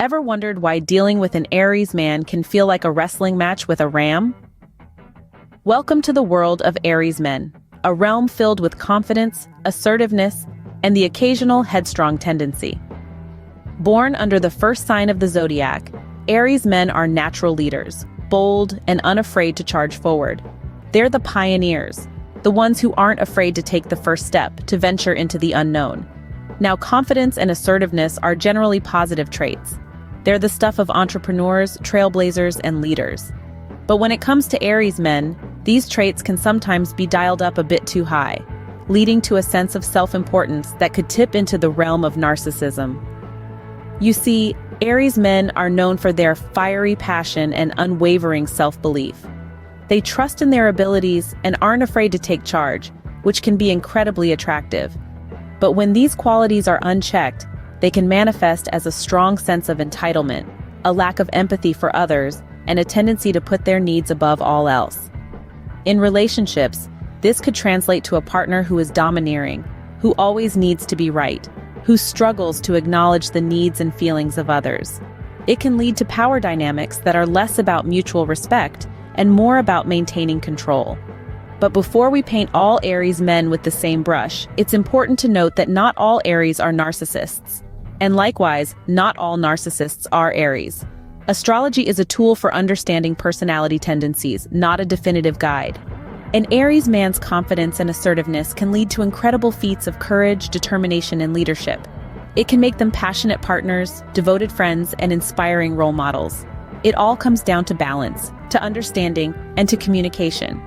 Ever wondered why dealing with an Aries man can feel like a wrestling match with a ram? Welcome to the world of Aries men, a realm filled with confidence, assertiveness, and the occasional headstrong tendency. Born under the first sign of the zodiac, Aries men are natural leaders, bold and unafraid to charge forward. They're the pioneers, the ones who aren't afraid to take the first step, to venture into the unknown. Now, confidence and assertiveness are generally positive traits. They're the stuff of entrepreneurs, trailblazers, and leaders. But when it comes to Aries men, these traits can sometimes be dialed up a bit too high, leading to a sense of self-importance that could tip into the realm of narcissism. You see, Aries men are known for their fiery passion and unwavering self-belief. They trust in their abilities and aren't afraid to take charge, which can be incredibly attractive. But when these qualities are unchecked, they can manifest as a strong sense of entitlement, a lack of empathy for others, and a tendency to put their needs above all else. In relationships, this could translate to a partner who is domineering, who always needs to be right, who struggles to acknowledge the needs and feelings of others. It can lead to power dynamics that are less about mutual respect and more about maintaining control. But before we paint all Aries men with the same brush, it's important to note that not all Aries are narcissists. And likewise, not all narcissists are Aries. Astrology is a tool for understanding personality tendencies, not a definitive guide. An Aries man's confidence and assertiveness can lead to incredible feats of courage, determination, and leadership. It can make them passionate partners, devoted friends, and inspiring role models. It all comes down to balance, to understanding, and to communication.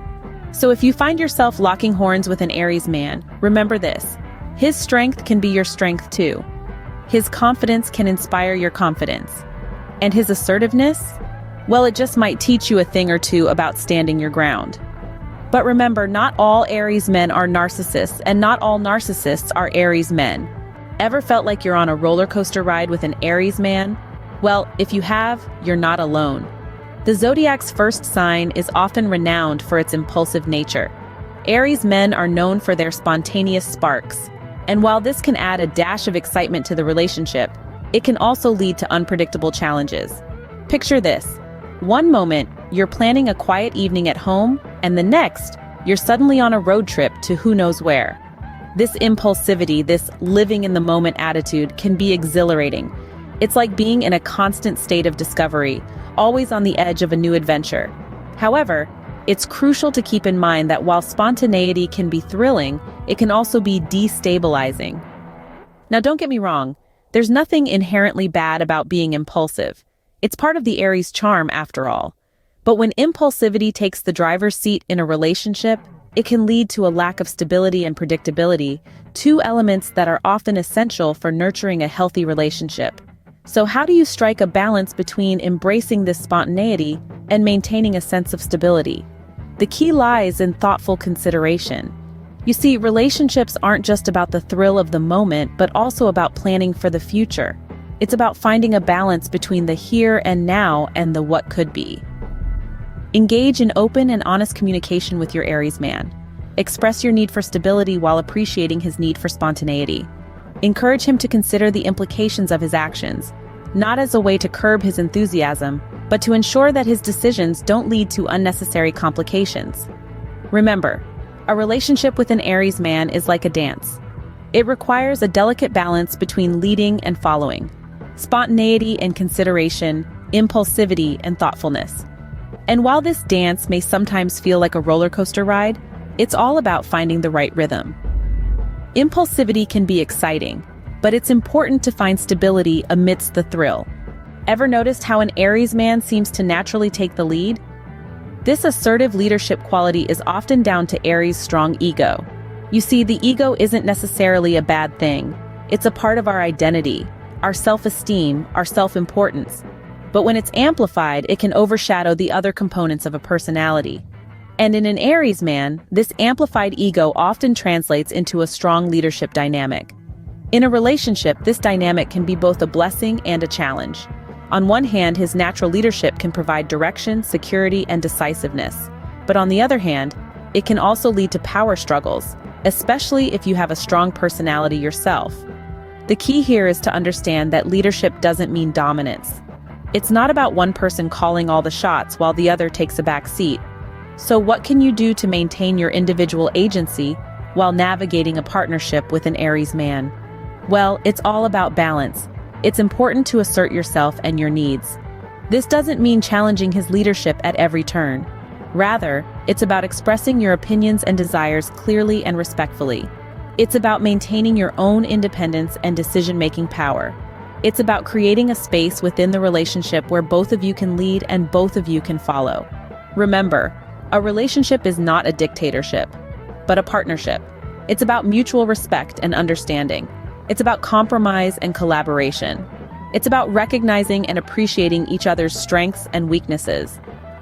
So if you find yourself locking horns with an Aries man, remember this: his strength can be your strength too. His confidence can inspire your confidence. And his assertiveness? Well, it just might teach you a thing or two about standing your ground. But remember, not all Aries men are narcissists, and not all narcissists are Aries men. Ever felt like you're on a roller coaster ride with an Aries man? Well, if you have, you're not alone. The zodiac's first sign is often renowned for its impulsive nature. Aries men are known for their spontaneous sparks. And while this can add a dash of excitement to the relationship, it can also lead to unpredictable challenges. Picture this. One moment, you're planning a quiet evening at home, and the next, you're suddenly on a road trip to who knows where. This impulsivity, this living-in-the-moment attitude can be exhilarating. It's like being in a constant state of discovery, always on the edge of a new adventure. However, it's crucial to keep in mind that while spontaneity can be thrilling, it can also be destabilizing. Now, don't get me wrong, there's nothing inherently bad about being impulsive. It's part of the Aries charm, after all. But when impulsivity takes the driver's seat in a relationship, it can lead to a lack of stability and predictability, two elements that are often essential for nurturing a healthy relationship. So how do you strike a balance between embracing this spontaneity and maintaining a sense of stability? The key lies in thoughtful consideration. You see, relationships aren't just about the thrill of the moment, but also about planning for the future. It's about finding a balance between the here and now and the what could be. Engage in open and honest communication with your Aries man. Express your need for stability while appreciating his need for spontaneity. Encourage him to consider the implications of his actions, not as a way to curb his enthusiasm, but to ensure that his decisions don't lead to unnecessary complications. Remember, a relationship with an Aries man is like a dance. It requires a delicate balance between leading and following, spontaneity and consideration, impulsivity and thoughtfulness. And while this dance may sometimes feel like a roller coaster ride, it's all about finding the right rhythm. Impulsivity can be exciting, but it's important to find stability amidst the thrill. Ever noticed how an Aries man seems to naturally take the lead? This assertive leadership quality is often down to Aries' strong ego. You see, the ego isn't necessarily a bad thing. It's a part of our identity, our self-esteem, our self-importance. But when it's amplified, it can overshadow the other components of a personality. And in an Aries man, this amplified ego often translates into a strong leadership dynamic. In a relationship, this dynamic can be both a blessing and a challenge. On one hand, his natural leadership can provide direction, security, and decisiveness. But on the other hand, it can also lead to power struggles, especially if you have a strong personality yourself. The key here is to understand that leadership doesn't mean dominance. It's not about one person calling all the shots while the other takes a back seat. So what can you do to maintain your individual agency while navigating a partnership with an Aries man? Well, it's all about balance. It's important to assert yourself and your needs. This doesn't mean challenging his leadership at every turn. Rather, it's about expressing your opinions and desires clearly and respectfully. It's about maintaining your own independence and decision-making power. It's about creating a space within the relationship where both of you can lead and both of you can follow. Remember, a relationship is not a dictatorship, but a partnership. It's about mutual respect and understanding. It's about compromise and collaboration. It's about recognizing and appreciating each other's strengths and weaknesses.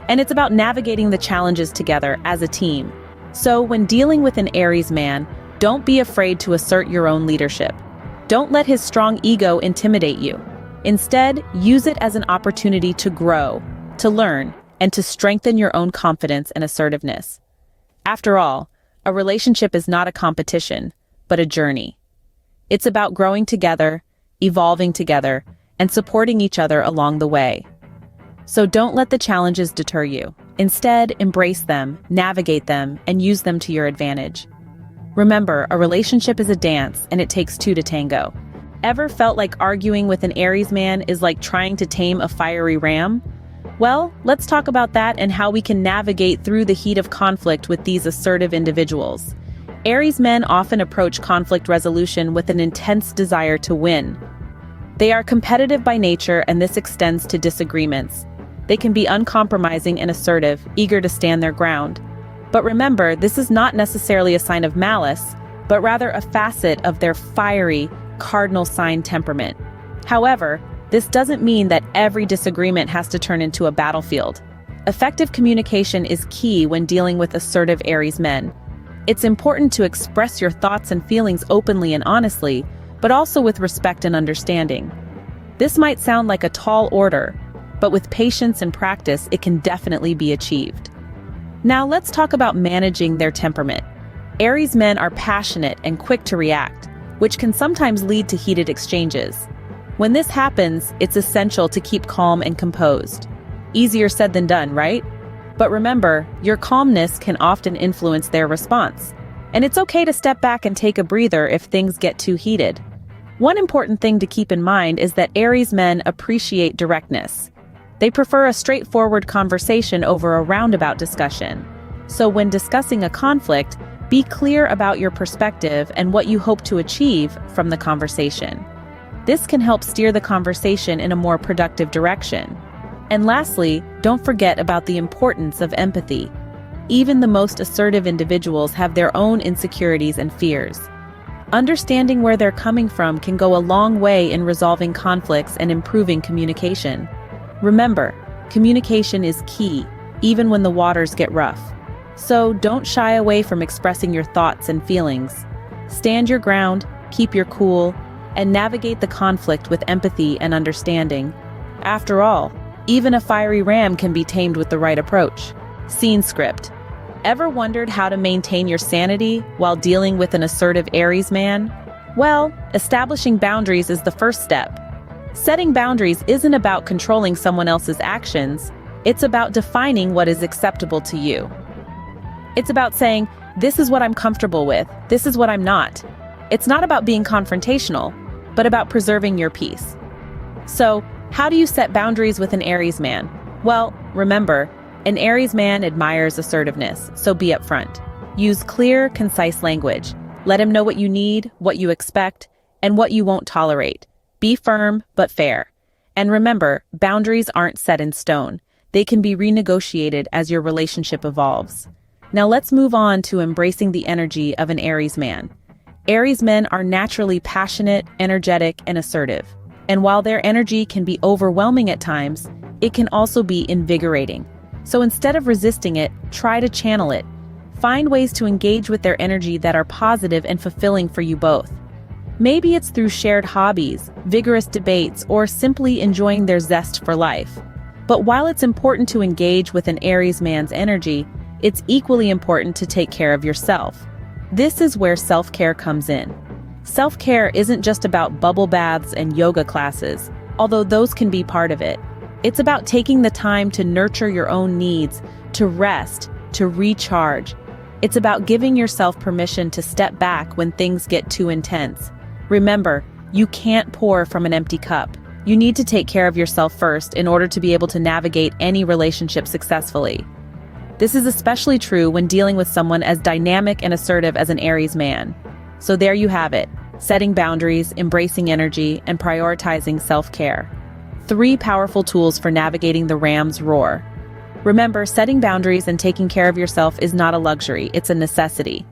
And it's about navigating the challenges together as a team. So when dealing with an Aries man, don't be afraid to assert your own leadership. Don't let his strong ego intimidate you. Instead, use it as an opportunity to grow, to learn, and to strengthen your own confidence and assertiveness. After all, a relationship is not a competition, but a journey. It's about growing together, evolving together, and supporting each other along the way. So don't let the challenges deter you. Instead, embrace them, navigate them, and use them to your advantage. Remember, a relationship is a dance, and it takes two to tango. Ever felt like arguing with an Aries man is like trying to tame a fiery ram? Well, let's talk about that and how we can navigate through the heat of conflict with these assertive individuals. Aries men often approach conflict resolution with an intense desire to win. They are competitive by nature, and this extends to disagreements. They can be uncompromising and assertive, eager to stand their ground. But remember, this is not necessarily a sign of malice, but rather a facet of their fiery, cardinal sign temperament. However, this doesn't mean that every disagreement has to turn into a battlefield. Effective communication is key when dealing with assertive Aries men. It's important to express your thoughts and feelings openly and honestly, but also with respect and understanding. This might sound like a tall order, but with patience and practice, it can definitely be achieved. Now let's talk about managing their temperament. Aries men are passionate and quick to react, which can sometimes lead to heated exchanges. When this happens, it's essential to keep calm and composed. Easier said than done, right? But remember, your calmness can often influence their response. And it's okay to step back and take a breather if things get too heated. One important thing to keep in mind is that Aries men appreciate directness. They prefer a straightforward conversation over a roundabout discussion. So when discussing a conflict, be clear about your perspective and what you hope to achieve from the conversation. This can help steer the conversation in a more productive direction. And lastly, don't forget about the importance of empathy. Even the most assertive individuals have their own insecurities and fears. Understanding where they're coming from can go a long way in resolving conflicts and improving communication. Remember, communication is key, even when the waters get rough. So don't shy away from expressing your thoughts and feelings. Stand your ground, keep your cool, and navigate the conflict with empathy and understanding. After all, even a fiery ram can be tamed with the right approach. Scene script. Ever wondered how to maintain your sanity while dealing with an assertive Aries man? Well, establishing boundaries is the first step. Setting boundaries isn't about controlling someone else's actions, it's about defining what is acceptable to you. It's about saying, this is what I'm comfortable with, this is what I'm not. It's not about being confrontational, but about preserving your peace. So, how do you set boundaries with an Aries man? Well, remember, an Aries man admires assertiveness, so be upfront. Use clear, concise language. Let him know what you need, what you expect, and what you won't tolerate. Be firm, but fair. And remember, boundaries aren't set in stone. They can be renegotiated as your relationship evolves. Now let's move on to embracing the energy of an Aries man. Aries men are naturally passionate, energetic, and assertive. And while their energy can be overwhelming at times, it can also be invigorating. So instead of resisting it, try to channel it. Find ways to engage with their energy that are positive and fulfilling for you both. Maybe it's through shared hobbies, vigorous debates, or simply enjoying their zest for life. But while it's important to engage with an Aries man's energy, it's equally important to take care of yourself. This is where self-care comes in. Self-care isn't just about bubble baths and yoga classes, although those can be part of it. It's about taking the time to nurture your own needs, to rest, to recharge. It's about giving yourself permission to step back when things get too intense. Remember, you can't pour from an empty cup. You need to take care of yourself first in order to be able to navigate any relationship successfully. This is especially true when dealing with someone as dynamic and assertive as an Aries man. So there you have it, setting boundaries, embracing energy, and prioritizing self-care. 3 powerful tools for navigating the ram's roar. Remember, setting boundaries and taking care of yourself is not a luxury, it's a necessity.